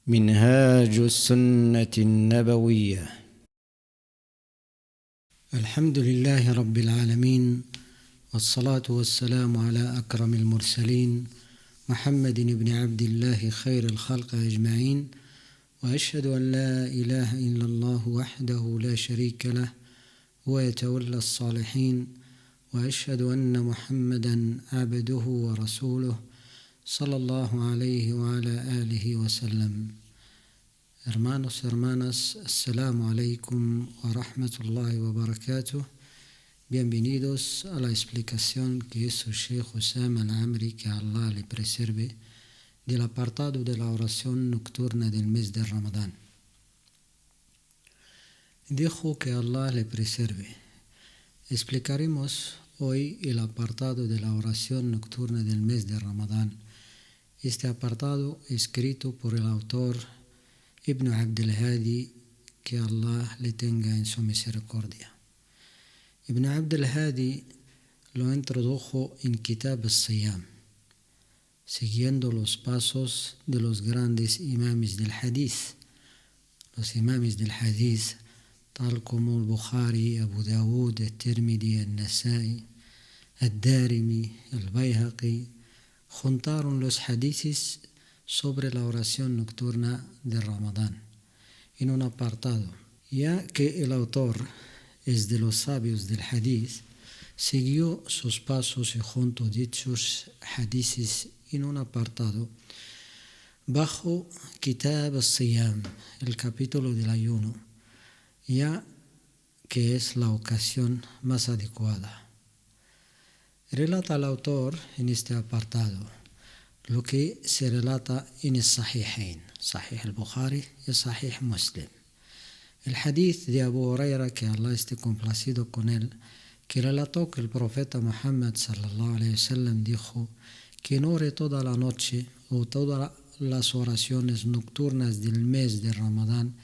منهاج السنة النبوية. الحمد لله رب العالمين، والصلاة والسلام على أكرم المرسلين محمد بن عبد الله خير الخلق أجمعين، وأشهد أن لا إله إلا الله وحده لا شريك له ويتولى الصالحين، وأشهد أن محمدا عبده ورسوله صلى الله عليه وعلى آله وسلم. Hermanos y hermanas, Assalamu alaikum wa rahmatullahi wa barakatuh. Bienvenidos a la explicación que hizo Sheikh Hussam al-Amri, que Allah le preserve, del apartado de la oración nocturna del mes de Ramadán. Dijo que Allah le preserve. Explicaremos hoy el apartado de la oración nocturna del mes de Ramadán. Este apartado escrito por el autor Ibn Abd al-Hadi, que Allah le tenga en su misericordia. Ibn Abd al-Hadi lo introdujo en Kitab al-Siyam, siguiendo los pasos de los grandes imames del hadith. Los imames del hadith, tal como el Bukhari, Abu Dawud, el Tirmidhi, el Nasa'i, el Darimi, el Bayhaqi, juntaron los hadiths sobre la oración nocturna de Ramadán en un apartado. Ya que el autor es de los sabios del hadith, siguió sus pasos y junto dichos hadiths en un apartado bajo Kitab al-Siyam, el capítulo del ayuno, ya que es la ocasión más adecuada. Relata el autor en este apartado lo que se relata en el Sahihain, Sahih al-Bukhari y Sahih Muslim. El hadith de Abu Huraira, que Allah esté complacido con él, que relató que el profeta Muhammad sallallahu alayhi wa sallam dijo: quien ore toda la noche o todas las oraciones nocturnas del mes de Ramadán,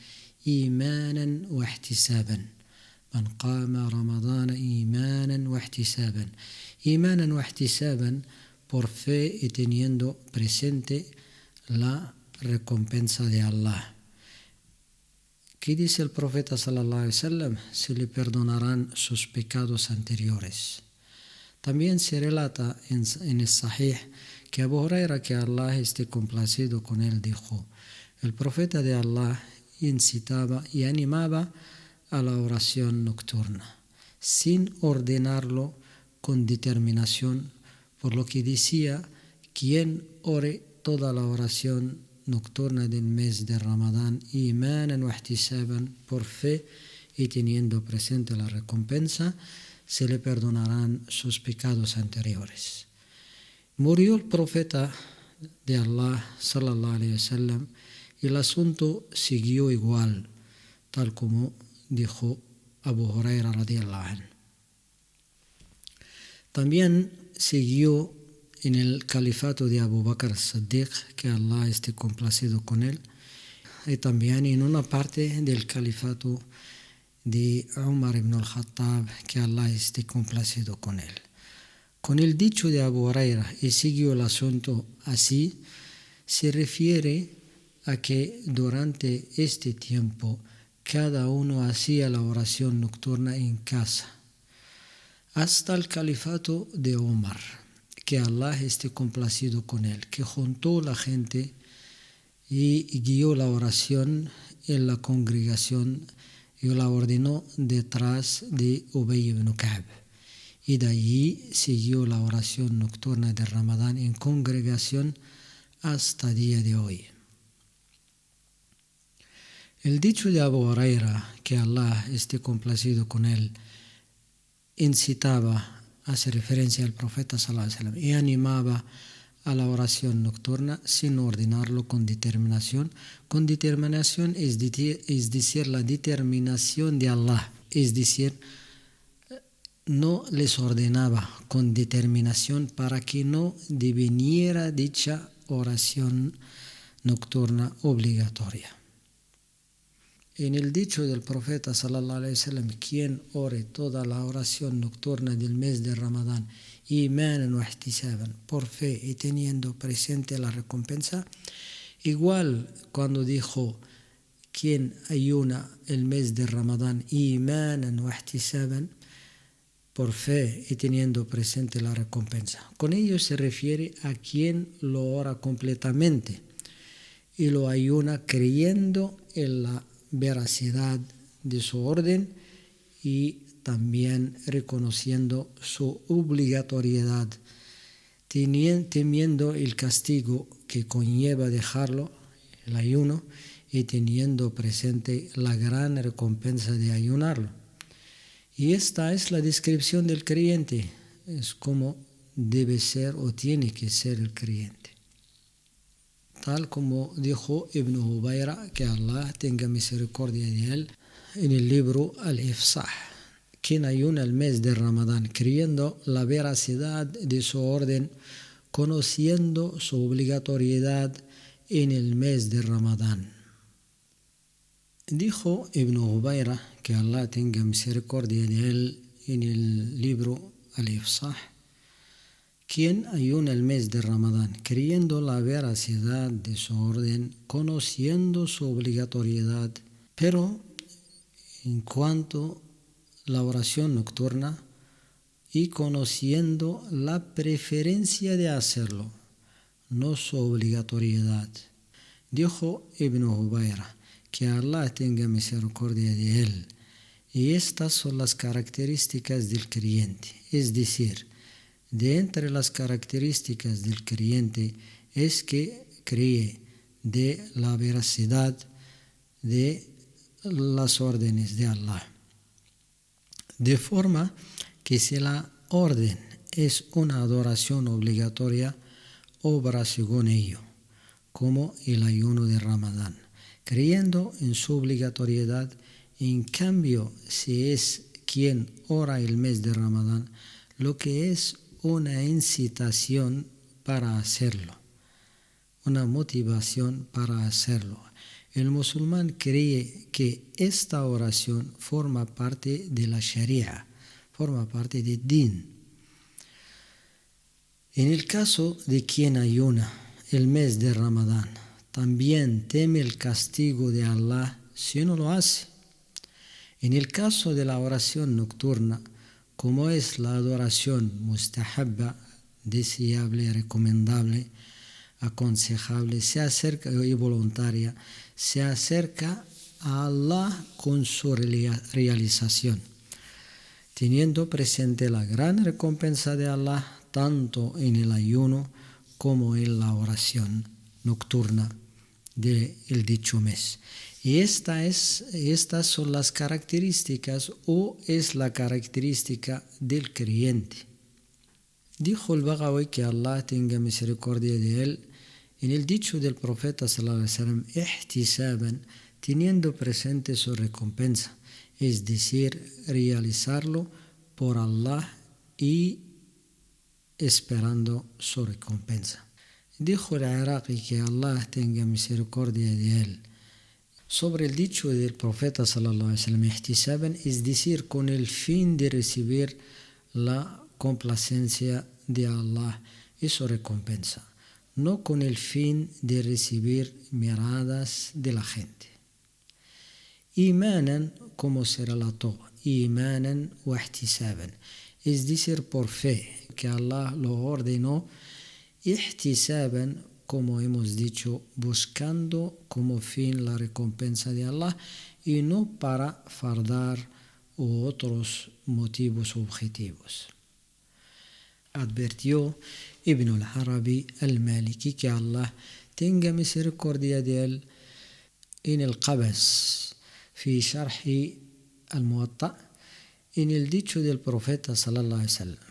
imanan wa ihtisaban. Man qama Ramadana imanan wa ihtisaban. Imanan wa ihtisaban, por fe y teniendo presente la recompensa de Allah. ¿Qué dice el profeta sallallahu alaihi wasallam? Se le perdonarán sus pecados anteriores. También se relata en el Sahih que Abu Huraira, que Allah esté complacido con él, dijo: el profeta de Allah incitaba y animaba a la oración nocturna, sin ordenarlo con determinación, por lo que decía: quien ore toda la oración nocturna del mes de Ramadán, imanan wa ihtisaban, por fe y teniendo presente la recompensa, se le perdonarán sus pecados anteriores. Murió el profeta de Allah sallallahu alayhi wa sallam y el asunto siguió igual, tal como dijo Abu Huraira radiyallahu anhu. También siguió en el califato de Abu Bakr as-Siddiq, que Allah esté complacido con él, y también en una parte del califato de Umar ibn al-Khattab, que Allah esté complacido con él. Con el dicho de Abu Huraira, y siguió el asunto así, se refiere a que durante este tiempo cada uno hacía la oración nocturna en casa, hasta el califato de Omar, que Allah esté complacido con él, que juntó la gente y guió la oración en la congregación y la ordenó detrás de Ubay ibn Ka'b. Y de allí siguió la oración nocturna de Ramadán en congregación hasta el día de hoy. El dicho de Abu Huraira, que Allah esté complacido con él, incitaba, hace referencia al profeta sallallahu alaihi wasallam, y animaba a la oración nocturna sin ordenarlo con determinación. Con determinación es decir, la determinación de Allah, es decir, no les ordenaba con determinación para que no deviniera dicha oración nocturna obligatoria. En el dicho del profeta sallallahu alaihi wasallam, quien ore toda la oración nocturna del mes de Ramadán, imanan wa ihtisaban, por fe y teniendo presente la recompensa, Igual cuando dijo: quien ayuna el mes de Ramadán imanan wa ihtisaban, por fe y teniendo presente la recompensa. Con ello se refiere a quien lo ora completamente y lo ayuna creyendo en la veracidad de su orden y también reconociendo su obligatoriedad, temiendo el castigo que conlleva dejarlo, el ayuno, y teniendo presente la gran recompensa de ayunarlo. Y esta es la descripción del creyente, es como debe ser o tiene que ser el creyente. Tal como dijo Ibn Hubayra, que Allah tenga misericordia de él, en el libro Al-Ifsah: quien ayuna el mes de Ramadán creyendo la veracidad de su orden, conociendo su obligatoriedad en el mes de Ramadán. Dijo Ibn Hubayra, que Allah tenga misericordia de él, en el libro Al-Ifsah: quien ayuna el mes de Ramadán creyendo la veracidad de su orden, conociendo su obligatoriedad, pero en cuanto a la oración nocturna y conociendo la preferencia de hacerlo, no su obligatoriedad. Dijo Ibn Hubayra, que Allah tenga misericordia de él, y estas son las características del creyente. Es decir, de entre las características del creyente es que cree de la veracidad de las órdenes de Allah, de forma que si la orden es una adoración obligatoria, obra según ello, como el ayuno de Ramadán, creyendo en su obligatoriedad. En cambio, si es quien ora el mes de Ramadán, lo que es una incitación para hacerlo, una motivación para hacerlo, el musulmán cree que esta oración forma parte de la Sharia, forma parte del Din. En el caso de quien ayuna el mes de Ramadán, también teme el castigo de Allah si no lo hace. En el caso de la oración nocturna, como es la adoración mustahabba, deseable, recomendable, aconsejable, se acerca y voluntaria, se acerca a Allah con su realización, teniendo presente la gran recompensa de Allah tanto en el ayuno como en la oración nocturna del dicho mes. Y estas son las características, o es la característica del creyente. Dijo el Baghawi, que Allah tenga misericordia de él, en el dicho del profeta sallallahu alaihi wasallam: ihtisaban, teniendo presente su recompensa, es decir, realizarlo por Allah y esperando su recompensa. Dijo el Iraqi, que Allah tenga misericordia de él, sobre el dicho del profeta sallallahu alaihi wasallam: ihtisaban, es decir, con el fin de recibir la complacencia de Allah y su recompensa, no con el fin de recibir miradas de la gente. Imanan, como se relató, imanan wa ihtisaban, es decir, por fe, que Allah lo ordenó, ihtisaban, como hemos dicho, buscando como fin la recompensa de Allah y no para fardar u otros motivos objetivos. Advirtió Ibn al-Arabi al-Maliki, que Allah tenga misericordia de él, en el Qabas, fi Sharhi al-Muwatta, en el dicho del profeta sallallahu alaihi wasallam: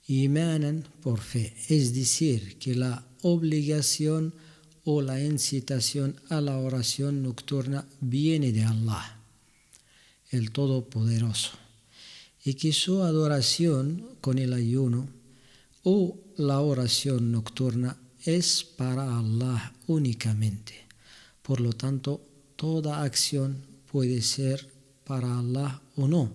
imanan, por fe, es decir, que la obligación o la incitación a la oración nocturna viene de Allah, el Todopoderoso, y que su adoración con el ayuno o la oración nocturna es para Allah únicamente. Por lo tanto, toda acción puede ser para Allah o no,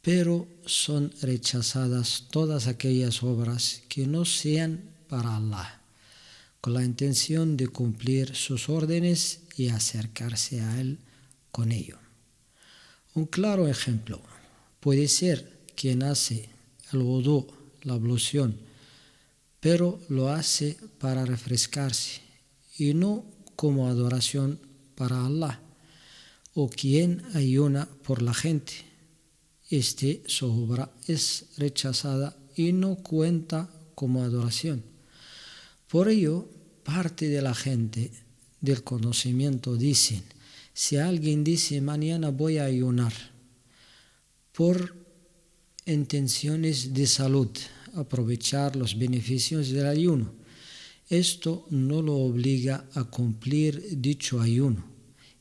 pero son rechazadas todas aquellas obras que no sean para Allah, con la intención de cumplir sus órdenes y acercarse a Él con ello. Un claro ejemplo puede ser quien hace el wudú, la ablución, pero lo hace para refrescarse y no como adoración para Allah, o quien ayuna por la gente. Su obra es rechazada y no cuenta como adoración. Por ello, parte de la gente del conocimiento dicen, si alguien dice mañana voy a ayunar por intenciones de salud, aprovechar los beneficios del ayuno, esto no lo obliga a cumplir dicho ayuno,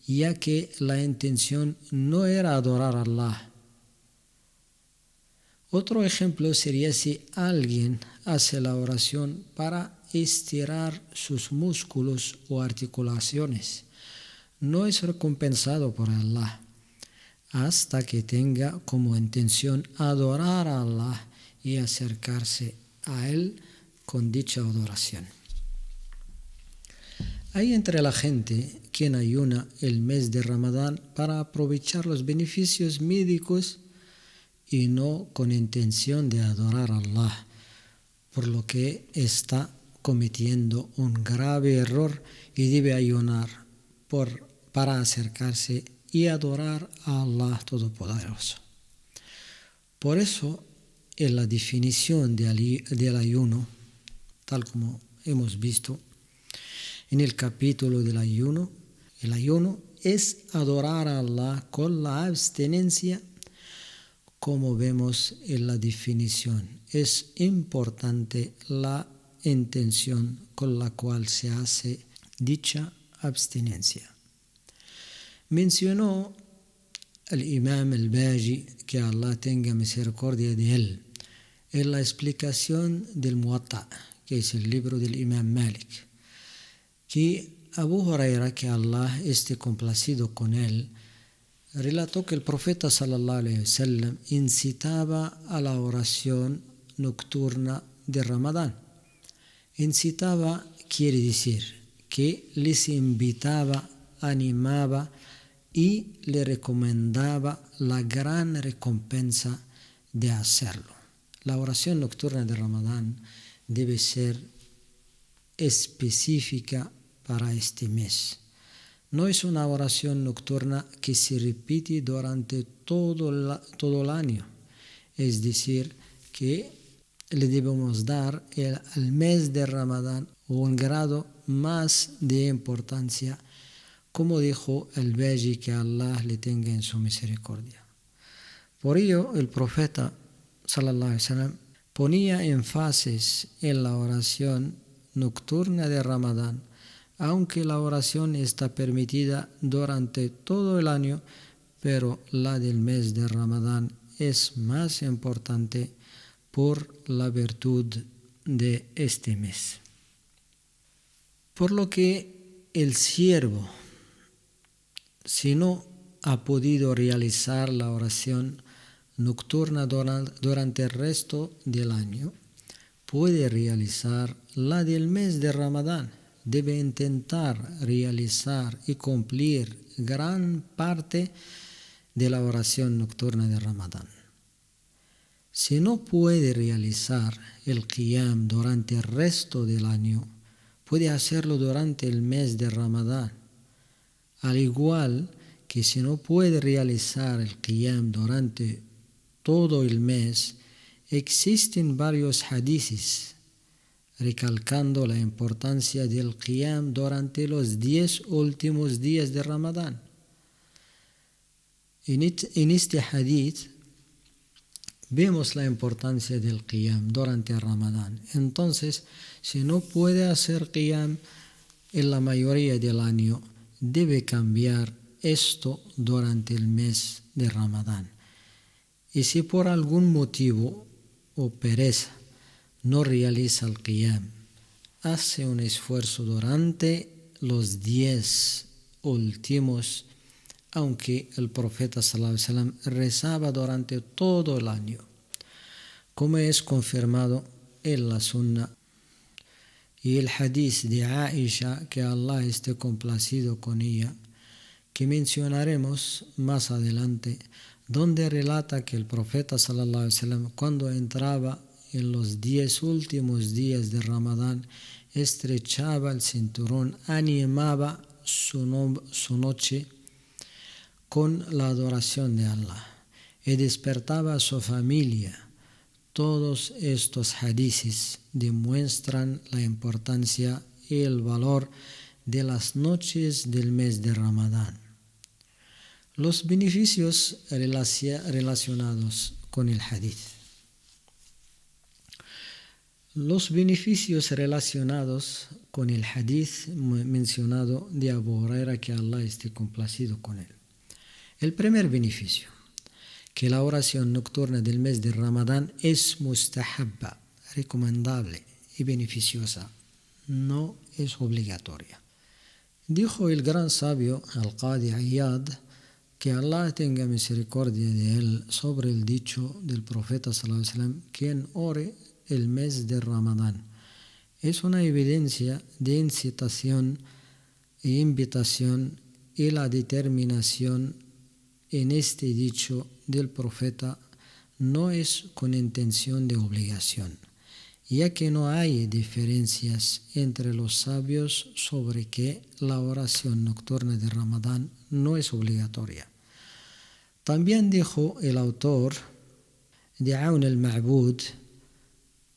ya que la intención no era adorar a Allah. Otro ejemplo sería si alguien hace la oración para estirar sus músculos o articulaciones. No es recompensado por Allah hasta que tenga como intención adorar a Allah y acercarse a Él con dicha adoración. Hay entre la gente quien ayuna el mes de Ramadán para aprovechar los beneficios médicos y no con intención de adorar a Allah, por lo que está cometiendo un grave error y debe ayunar para acercarse y adorar a Allah Todopoderoso. Por eso, en la definición del ayuno, tal como hemos visto en el capítulo del ayuno, el ayuno es adorar a Allah con la abstinencia. Como vemos en la definición, es importante la intención con la cual se hace dicha abstinencia. Mencionó el Imam al-Baji, que Allah tenga misericordia de él, en la explicación del Muwatta, que es el libro del Imam Malik, que Abu Huraira, que Allah esté complacido con él, relató que el profeta sallallahu alaihi wasallam incitaba a la oración nocturna de Ramadán. Incitaba quiere decir que les invitaba, animaba y le recomendaba la gran recompensa de hacerlo. La oración nocturna de Ramadán debe ser específica para este mes. No es una oración nocturna que se repite durante todo el año. Es decir, que le debemos dar al mes de Ramadán un grado más de importancia, como dijo el Baji, que Allah le tenga en su misericordia. Por ello, el profeta sallallahu alaihi wasallam ponía énfasis en la oración nocturna de Ramadán, aunque la oración está permitida durante todo el año, pero la del mes de Ramadán es más importante por la virtud de este mes. Por lo que el siervo, si no ha podido realizar la oración nocturna durante el resto del año, puede realizar la del mes de Ramadán. Debe intentar realizar y cumplir gran parte de la oración nocturna de Ramadán. Si no puede realizar el qiyam durante el resto del año, puede hacerlo durante el mes de Ramadán. Al igual que si no puede realizar el qiyam durante todo el mes, existen varios hadices recalcando la importancia del qiyam durante los 10 últimos días de Ramadán. En este hadith vemos la importancia del qiyam durante Ramadán. Entonces, si no puede hacer qiyam en la mayoría del año, debe cambiar esto durante el mes de Ramadán. Y si por algún motivo o pereza no realiza el qiyam, hace un esfuerzo durante los 10 últimos, aunque el profeta sallallahu alaihi wasallam rezaba durante todo el año, como es confirmado en la sunna y el hadith de Aisha, que Allah esté complacido con ella, que mencionaremos más adelante, donde relata que el profeta sallallahu alaihi wasallam, cuando entraba en los 10 últimos días de Ramadán, estrechaba el cinturón, animaba su noche con la adoración de Allah y despertaba a su familia. Todos estos hadices demuestran la importancia y el valor de las noches del mes de Ramadán. Los beneficios relacionados con el hadith. Los beneficios relacionados con el hadith mencionado de Abu Huraira, que Allah esté complacido con él. El primer beneficio, que la oración nocturna del mes de Ramadán es mustahabba, recomendable y beneficiosa, no es obligatoria. Dijo el gran sabio Al-Qadi Iyad, que Allah tenga misericordia de él, sobre el dicho del profeta sallallahu alaihi wasallam: quien ore el mes de Ramadán. Es una evidencia de incitación e invitación, y la determinación en este dicho del profeta no es con intención de obligación, ya que no hay diferencias entre los sabios sobre que la oración nocturna de Ramadán no es obligatoria. También dijo el autor de Aun al-Ma'bud: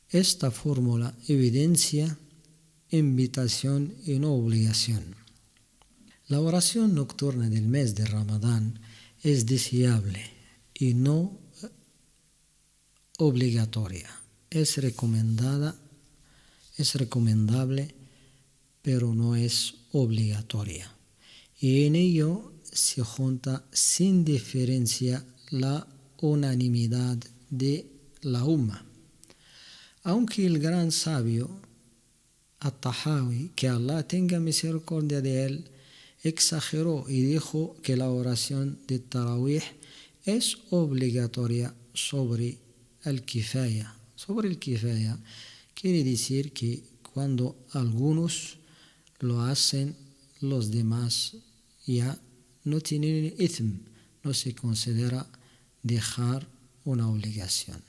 esta fórmula evidencia invitación y no obligación. La oración nocturna del mes de Ramadán es deseable y no obligatoria. Es recomendable, pero no es obligatoria. Y en ello se junta sin diferencia la unanimidad de la umma. Aunque el gran sabio At-Tahawi, que Allah tenga misericordia de él, exageró y dijo que la oración de Tarawih es obligatoria sobre el kifaya. Sobre el kifaya quiere decir que cuando algunos lo hacen, los demás ya no tienen ithm, no se considera dejar una obligación.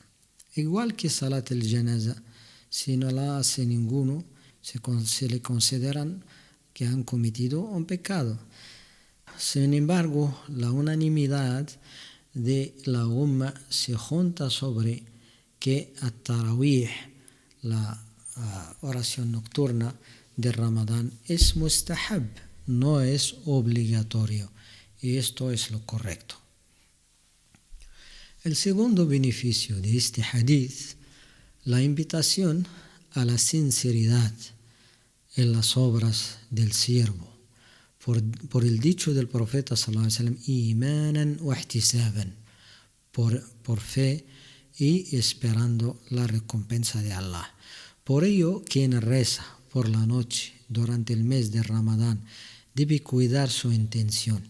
Igual que Salat al-Janaza, si no la hace ninguno, se le consideran que han cometido un pecado. Sin embargo, la unanimidad de la umma se junta sobre que at-Tarawih, la oración nocturna de Ramadán, es mustahab, no es obligatorio, y esto es lo correcto. El segundo beneficio de este hadith, la invitación a la sinceridad en las obras del siervo, por el dicho del profeta sallallahu alaihi wasallam: imanan wa ihtisaban, por fe y esperando la recompensa de Allah. Por ello, quien reza por la noche durante el mes de Ramadán debe cuidar su intención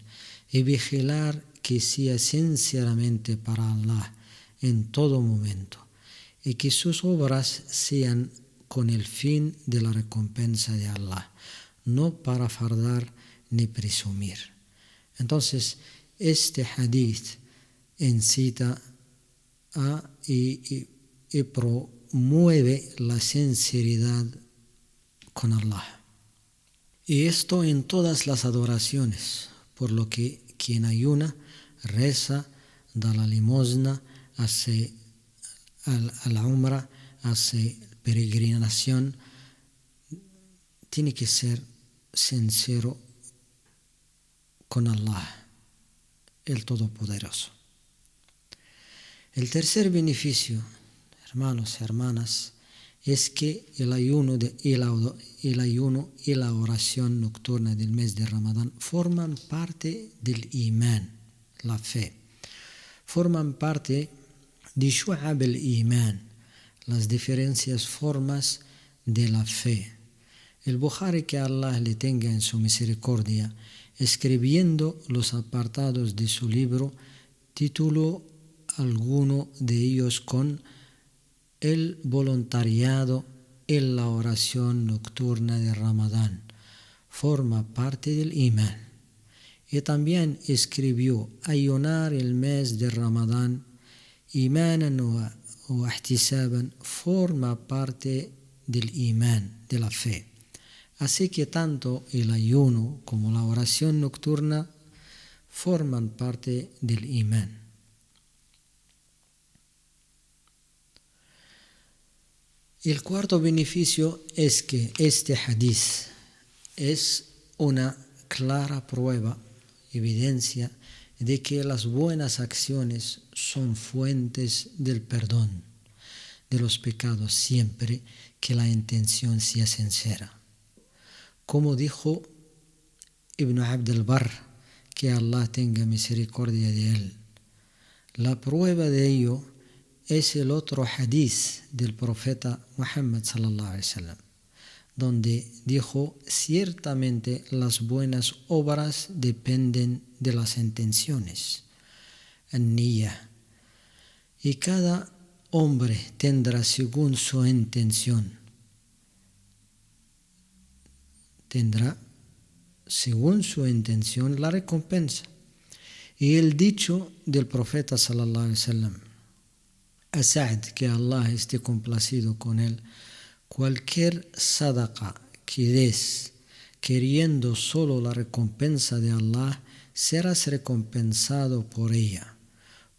y vigilar que sea sinceramente para Allah en todo momento, y que sus obras sean con el fin de la recompensa de Allah, no para fardar ni presumir. Entonces, este hadith incita y promueve la sinceridad con Allah. Y esto en todas las adoraciones, por lo que quien ayuna, reza, da la limosna, hace la umra, hace peregrinación, tiene que ser sincero con Allah, el Todopoderoso. El tercer beneficio, hermanos y hermanas, es que el ayuno y la oración nocturna del mes de Ramadán forman parte del imán, la fe. Forman parte de shu'ab al-imán, las diferentes formas de la fe. El Bukhari, que Allah le tenga en su misericordia, escribiendo los apartados de su libro, tituló alguno de ellos con el voluntariado en la oración nocturna de Ramadán. Forma parte del imán. Y también escribió: ayunar el mes de Ramadán, imanan o ihtisaban, forma parte del imán, de la fe. Así que tanto el ayuno como la oración nocturna forman parte del imán. El cuarto beneficio es que este hadiz es una clara prueba, evidencia de que las buenas acciones son fuentes del perdón de los pecados siempre que la intención sea sincera. Como dijo Ibn Abd al-Barr, que Allah tenga misericordia de él. La prueba de ello es el otro hadiz del profeta Muhammad sallallahu alaihi wasallam, donde dijo: ciertamente las buenas obras dependen de las intenciones, an-niyya, y cada hombre tendrá según su intención, la recompensa. Y el dicho del profeta sallallahu alaihi wasallam, a Sa'd, que Allah esté complacido con él: cualquier sadaqa que des queriendo solo la recompensa de Allah, serás recompensado por ella,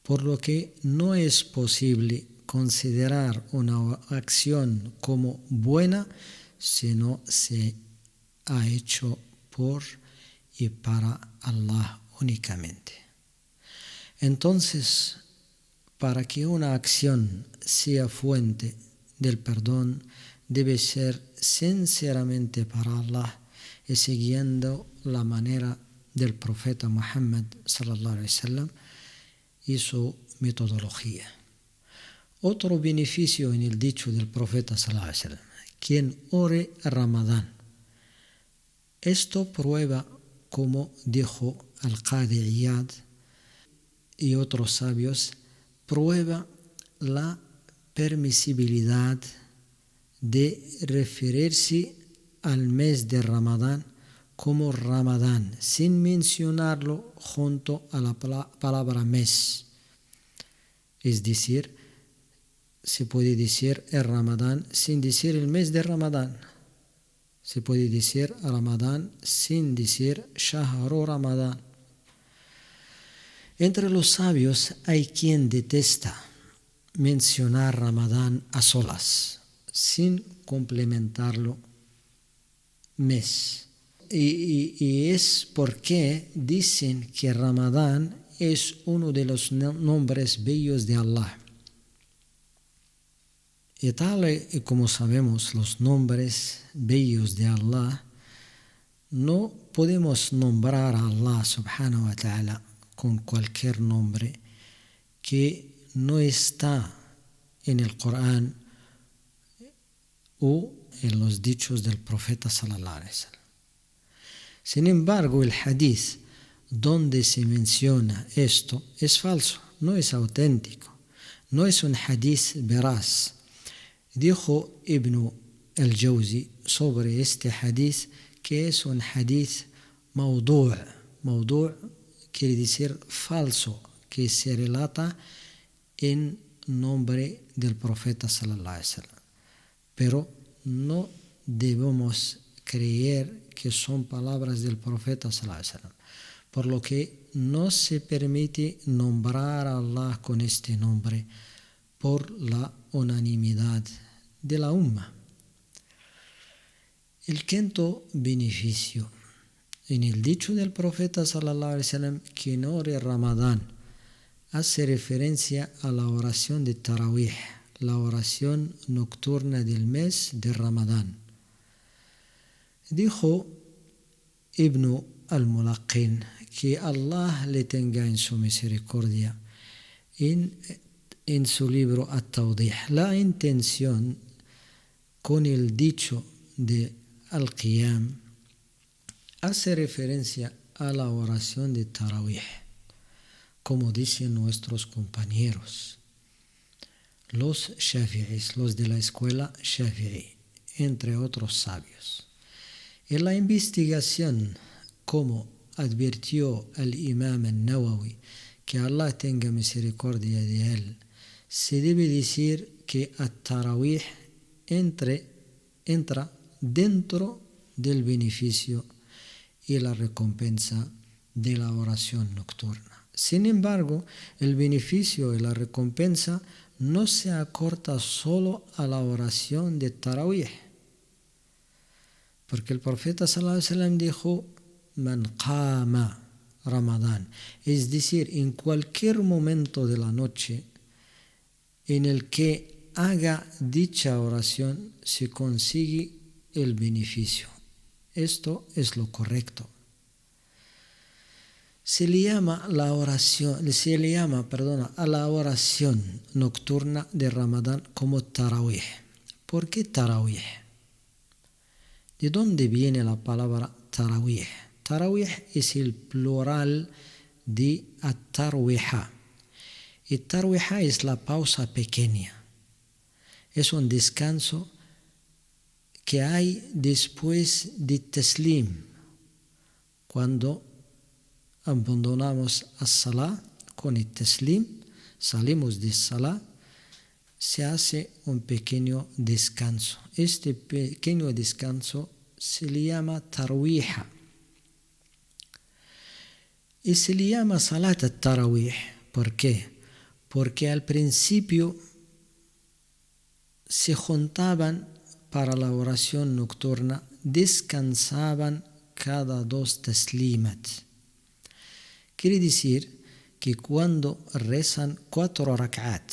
por lo que no es posible considerar una acción como buena si no se ha hecho por y para Allah únicamente. Entonces, para que una acción sea fuente del perdón, debe ser sinceramente para Allah y siguiendo la manera del profeta Muhammad sallallahu alaihi wasallam y su metodología. Otro beneficio en el dicho del profeta sallallahu alaihi wasallam: quien ore a Ramadán. Esto prueba, como dijo Al-Qadi Iyad y otros sabios, prueba la permisibilidad de referirse al mes de Ramadán como Ramadán, sin mencionarlo junto a la palabra mes. Es decir, se puede decir el Ramadán sin decir el mes de Ramadán. Se puede decir Ramadán sin decir Shahru Ramadán. Entre los sabios hay quien detesta mencionar Ramadán a solas, sin complementarlo mes. Y es porque dicen que Ramadán es uno de los nombres bellos de Allah. Y tal y como sabemos los nombres bellos de Allah, no podemos nombrar a Allah subhanahu wa ta'ala con cualquier nombre que no está en el Corán o en los dichos del profeta sallallahu alaihi wasallam. Sin embargo, el hadith donde se menciona esto es falso, no es auténtico, no es un hadith veraz. Dijo Ibn al-Jawzi sobre este hadith que es un hadith mawdu'. Mawdu' quiere decir falso, que se relata en nombre del profeta sallallahu alaihi wasallam. Pero no debemos creer que son palabras del profeta sallallahu alaihi wasallam, por lo que no se permite nombrar a Allah con este nombre por la unanimidad de la umma. El quinto beneficio en el dicho del profeta sallallahu alaihi wasallam: quien ore Ramadán, hace referencia a la oración de Tarawih, la oración nocturna del mes de Ramadán. Dijo Ibn al-Mulaqin, que Allah le tenga en su misericordia, en su libro At-Tawdih, la intención con el dicho de Al-Qiyam hace referencia a la oración de Tarawih, como dicen nuestros compañeros, los Shafi'is, los de la escuela Shafi'i, entre otros sabios. En la investigación, como advirtió el Imam al-Nawawi, que Allah tenga misericordia de él, se debe decir que at-Tarawih entra dentro del beneficio y la recompensa de la oración nocturna. Sin embargo, el beneficio y la recompensa no se acorta solo a la oración de Tarawih, porque el profeta sallallahu alaihi wasallam dijo: Man qama Ramadán, es decir, en cualquier momento de la noche en el que haga dicha oración se consigue el beneficio. Esto es lo correcto. Se le llama a la oración nocturna de Ramadán como Tarawih. ¿Por qué Tarawih? ¿De dónde viene la palabra Tarawih? Tarawih es el plural de at-tarwiha. Y tarwiha es la pausa pequeña. Es un descanso que hay después de taslim, cuando abandonamos as-salah con el taslim, salimos de salah, se hace un pequeño descanso. Este pequeño descanso se le llama tarwiha. Y se le llama salat al-tarawih. ¿Por qué? Porque al principio se juntaban para la oración nocturna, descansaban cada 2 taslimat. Quiere decir que cuando rezan 4 rak'at,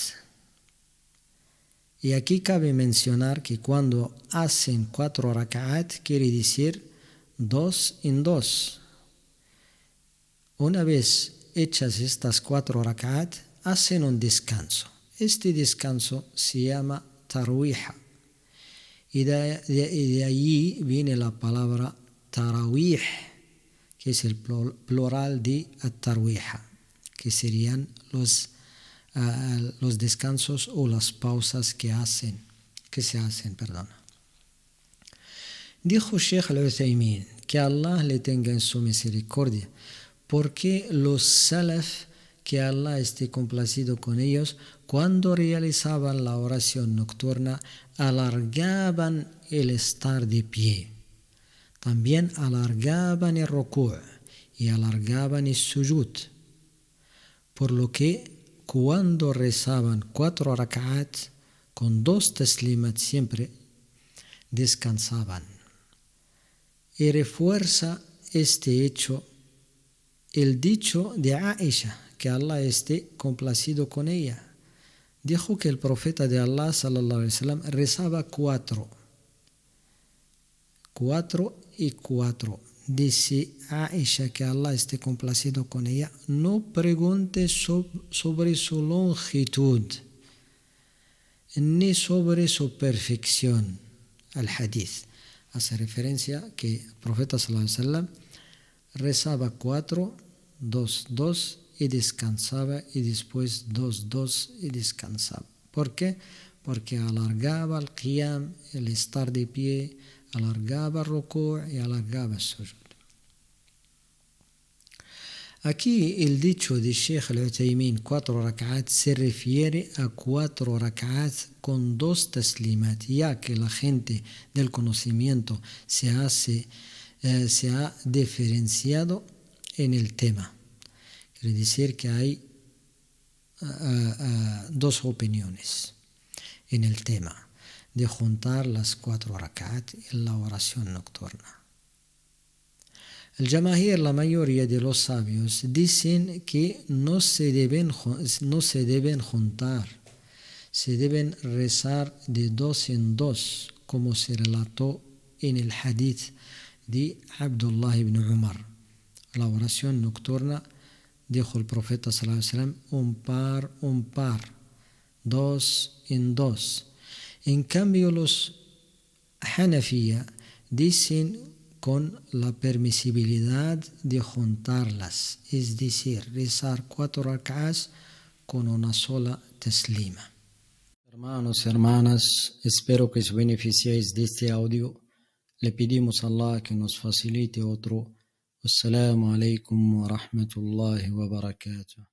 y aquí cabe mencionar que cuando hacen 4 rak'at quiere decir 2 en 2. Una vez hechas estas 4 rak'at, hacen un descanso. Este descanso se llama tarwiha. Y de allí viene la palabra tarawih, que es el plural de at-tarwiha, que serían los descansos o las pausas que se hacen. Dijo Sheikh al-Uthaymin, que Allah le tenga en su misericordia, porque los salaf, que Allah esté complacido con ellos, cuando realizaban la oración nocturna, alargaban el estar de pie. También alargaban el ruku' y alargaban el sujud. Por lo que cuando rezaban 4 rak'at, con 2 taslimat siempre, descansaban. Y refuerza este hecho el dicho de Aisha, que Allah esté complacido con ella. Dijo que el profeta de Allah sallallahu alaihi wasallam rezaba 4 y 4. Dice Aisha, que Allah esté complacido con ella: no pregunte sobre su longitud ni sobre su perfección. Al hadith hace referencia que el profeta sallallahu alaihi wasallam rezaba 4, 2, 2 y descansaba, y después 2, 2 y descansaba. ¿Por qué? Porque alargaba el qiyam, el estar de pie, alargaba el ruku' y alargaba el sujud. Aquí el dicho de Sheikh al-Uthaymin, 4 rak'at, se refiere a 4 rak'at con 2 taslimat, ya que la gente del conocimiento se ha diferenciado en el tema. Quiere decir que hay 2 opiniones en el tema de juntar las 4 rak'at en la oración nocturna. El Jamahir, la mayoría de los sabios, dicen que no se deben juntar, se deben rezar de 2 en 2, como se relató en el hadith de Abdullah ibn Umar. La oración nocturna, dijo el profeta sallallahu alaihi wasallam, un par, 2 en 2. En cambio, los Hanafiya dicen con la permisibilidad de juntarlas, es decir, rezar 4 rak'as con una sola taslima. Hermanos, hermanas, espero que os beneficiéis de este audio. Le pedimos a Allah que nos facilite otro. Assalamu alaikum wa rahmatullahi wa barakatuh.